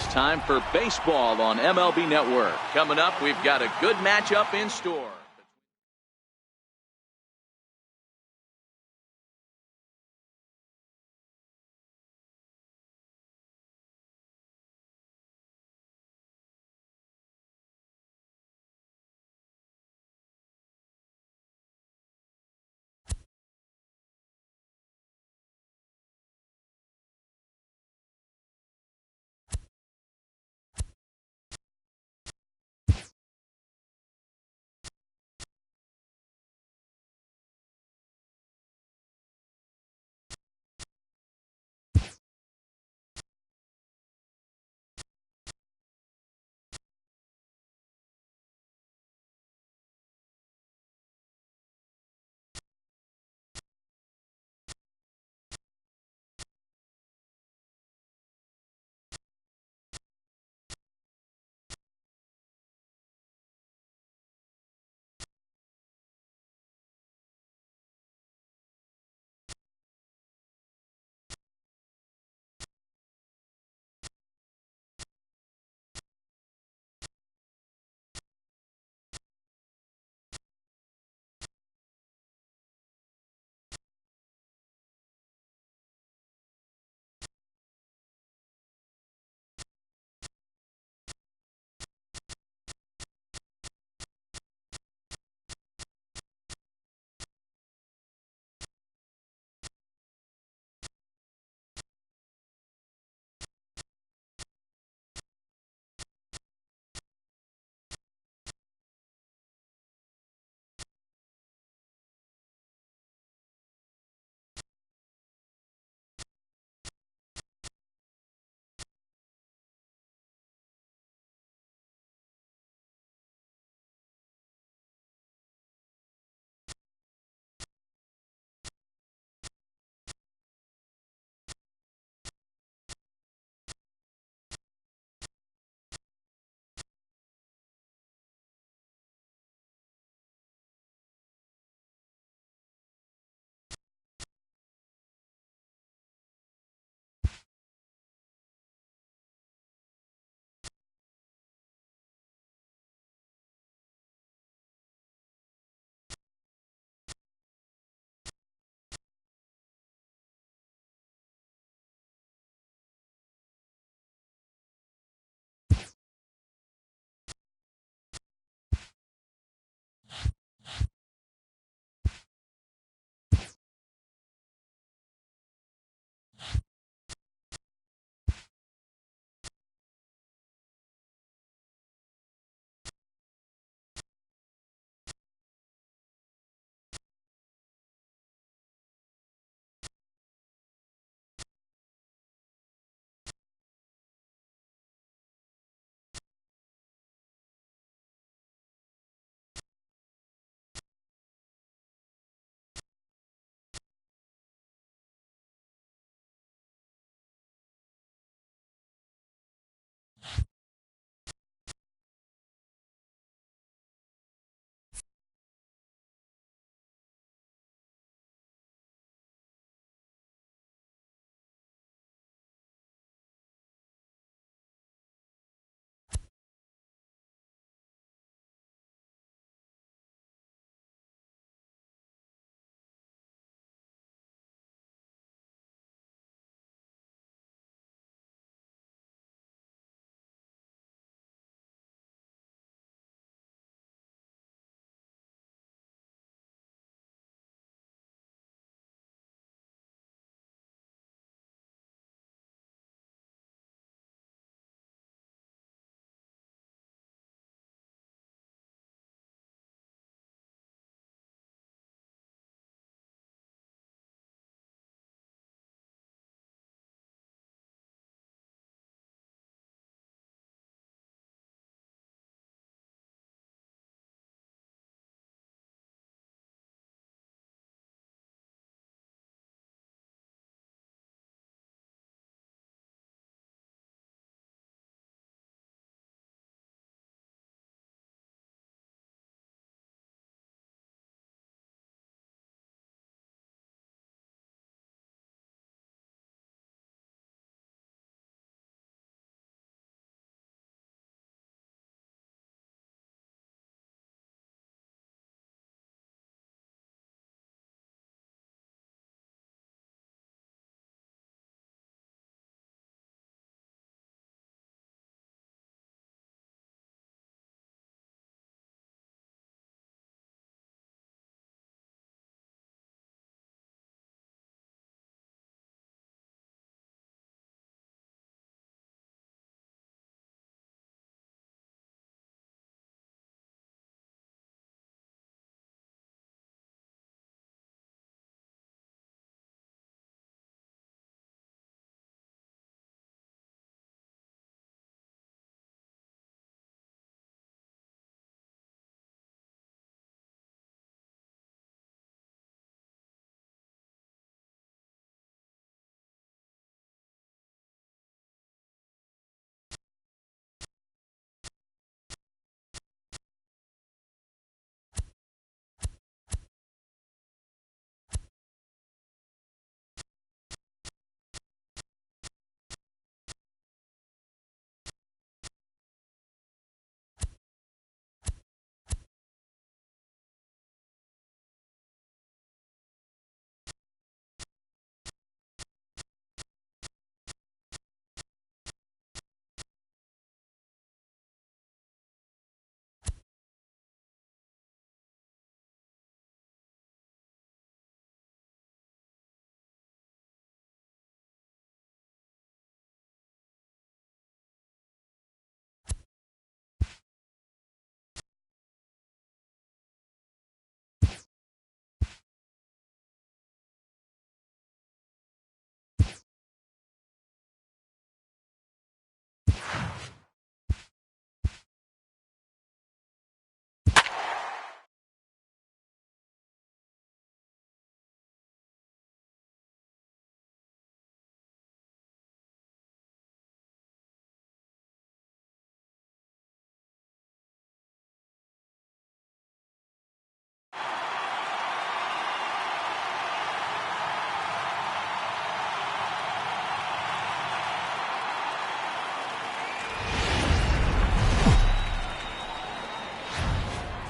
time for baseball on MLB Network. Coming up, we've got a good matchup in store.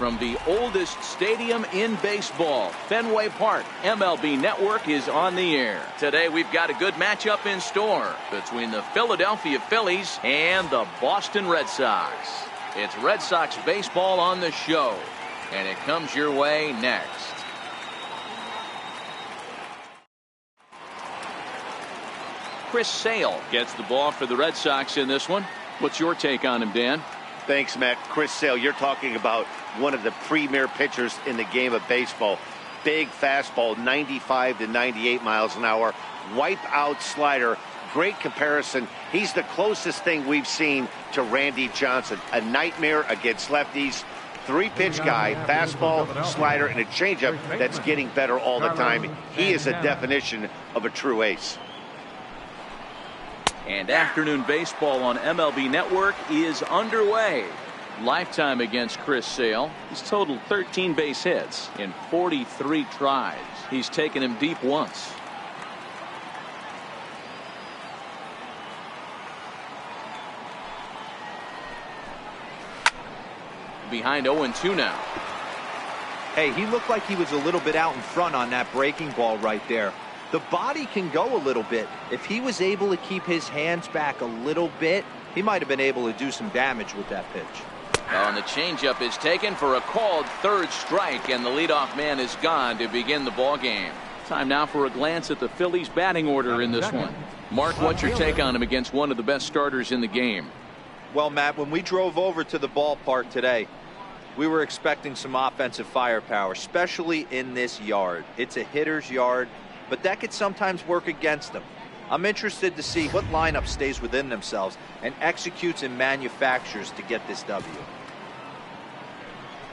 from the oldest stadium in baseball, Fenway Park. MLB Network is on the air. Today we've got a good matchup in store between the Philadelphia Phillies and the Boston Red Sox. It's Red Sox baseball on the show, and it comes your way next. Chris Sale gets the ball for the Red Sox in this one. What's your take on him, Dan? Thanks, Matt. Chris Sale, you're talking about one of the premier pitchers in the game of baseball. Big fastball, 95 to 98 miles an hour. Wipe out slider. Great comparison. He's the closest thing we've seen to Randy Johnson. A nightmare against lefties. Three-pitch guy, fastball, slider, and a changeup that's getting better all the time. He is a definition of a true ace. And afternoon baseball on MLB Network is underway. Lifetime against Chris Sale. He's totaled 13 base hits in 43 tries. He's taken him deep once. Behind 0-2 now. Hey, he looked like he was a little bit out in front on that breaking ball right there. The body can go a little bit. If he was able to keep his hands back a little bit, he might have been able to do some damage with that pitch. And the changeup is taken for a called third strike, and the leadoff man is gone to begin the ball game. Time now for a glance at the Phillies batting order in this one. Mark, what's your take on him against one of the best starters in the game? Well, Matt, when we drove over to the ballpark today, we were expecting some offensive firepower, especially in this yard. It's a hitter's yard, but that could sometimes work against them. I'm interested to see what lineup stays within themselves and executes and manufactures to get this W.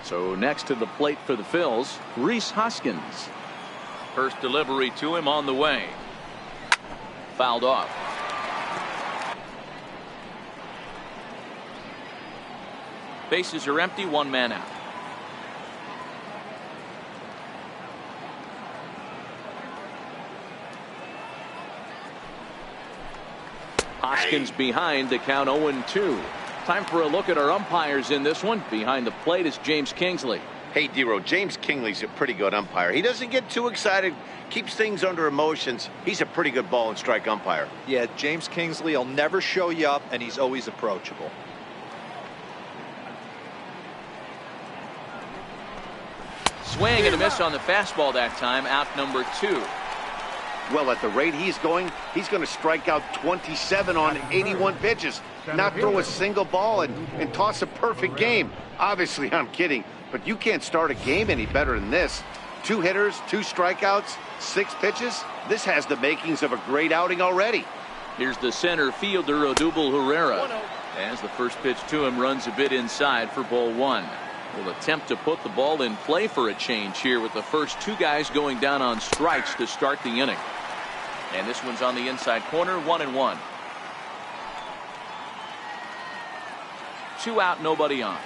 So next to the plate for the Phils, Rhys Hoskins. First delivery to him on the way. Fouled off. Bases are empty, one man out. Hoskins behind, the count 0-2. Time for a look at our umpires in this one. Behind the plate is James Kingsley. Hey, D-Row, James Kingsley's a pretty good umpire. He doesn't get too excited, keeps things under emotions. He's a pretty good ball and strike umpire. Yeah, James Kingsley will never show you up, and he's always approachable. Swing and a miss on the fastball that time, out number 2. Well, at the rate he's going to strike out 27 on 81 pitches, not throw a single ball and toss a perfect game. Obviously, I'm kidding, but you can't start a game any better than this. 2 hitters, 2 strikeouts, 6 pitches. This has the makings of a great outing already. Here's the center fielder, Odubel Herrera. As the first pitch to him runs a bit inside for ball 1. Will attempt to put the ball in play for a change here with the first 2 guys going down on strikes to start the inning. And this one's on the inside corner, 1-1. 2 out, nobody on.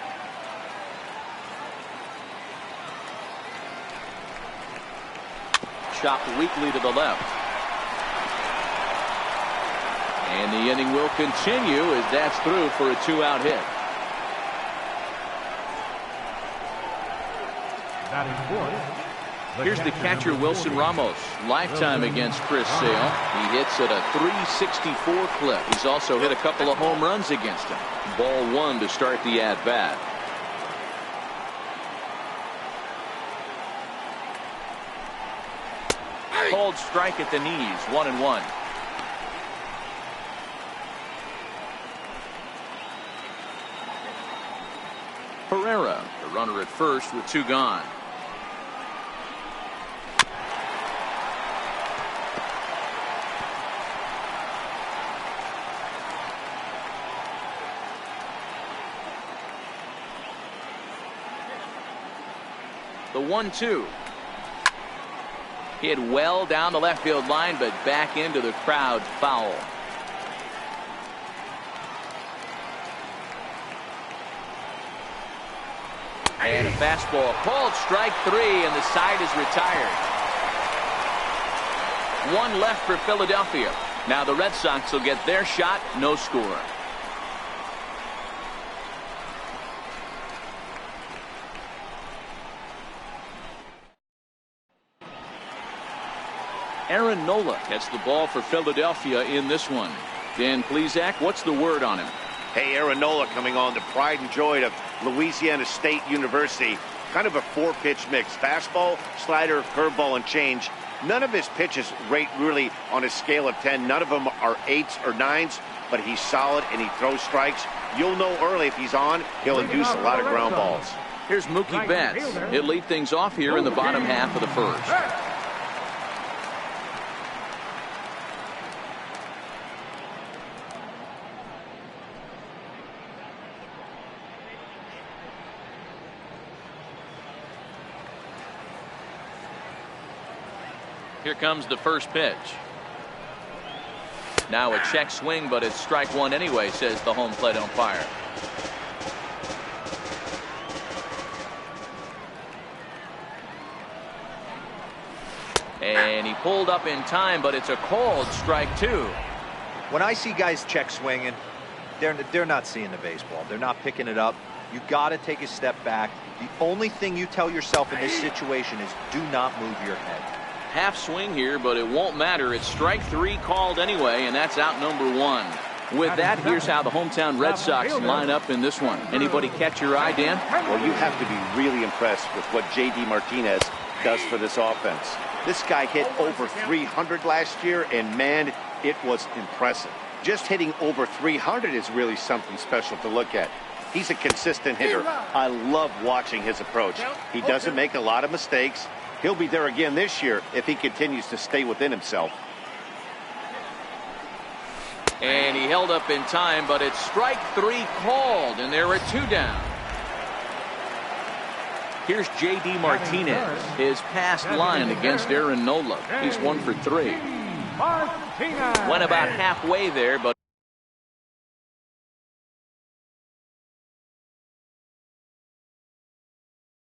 Chopped weakly to the left. And the inning will continue as that's through for a 2-out hit. Here's the catcher, Wilson Ramos. Lifetime against Chris Sale. He hits at a .364 clip. He's also hit a couple of home runs against him. Ball 1 to start the at-bat. Called strike at the knees, 1-1. Herrera, the runner at first with 2 gone. The 1-2. Hit well down the left field line, but back into the crowd, foul. And a fastball called strike 3, and the side is retired. 1 left for Philadelphia. Now the Red Sox will get their shot, no score. Aaron Nola gets the ball for Philadelphia in this one. Dan Plesac, what's the word on him? Hey, Aaron Nola coming on, the pride and joy of Louisiana State University. Kind of a 4-pitch mix. Fastball, slider, curveball, and change. None of his pitches rate really on a scale of 10. None of them are 8s or 9s, but he's solid and he throws strikes. You'll know early if he's on, he'll induce a lot of ground balls. Here's Mookie Betts. He'll lead things off here in the bottom half of the first. Here comes the first pitch. Now a check swing, but it's strike one anyway, says the home plate umpire. And he pulled up in time, but it's a called strike two. When I see guys check swinging, they're not seeing the baseball. They're not picking it up. You got to take a step back. The only thing you tell yourself in this situation is do not move your head. Half swing here, but it won't matter. It's strike three called anyway, and that's out number one. With that, here's how the hometown Red Sox line up in this one. Anybody catch your eye, Dan? Well, you have to be really impressed with what J.D. Martinez does for this offense. This guy hit over 300 last year, and man, it was impressive. Just hitting over 300 is really something special to look at. He's a consistent hitter. I love watching his approach. He doesn't make a lot of mistakes. He'll be there again this year if he continues to stay within himself. And he held up in time, but it's strike three called, and there are two down. Here's J.D. Martinez, his past line against Aaron Nola. He's 1 for 3. Went about halfway there, but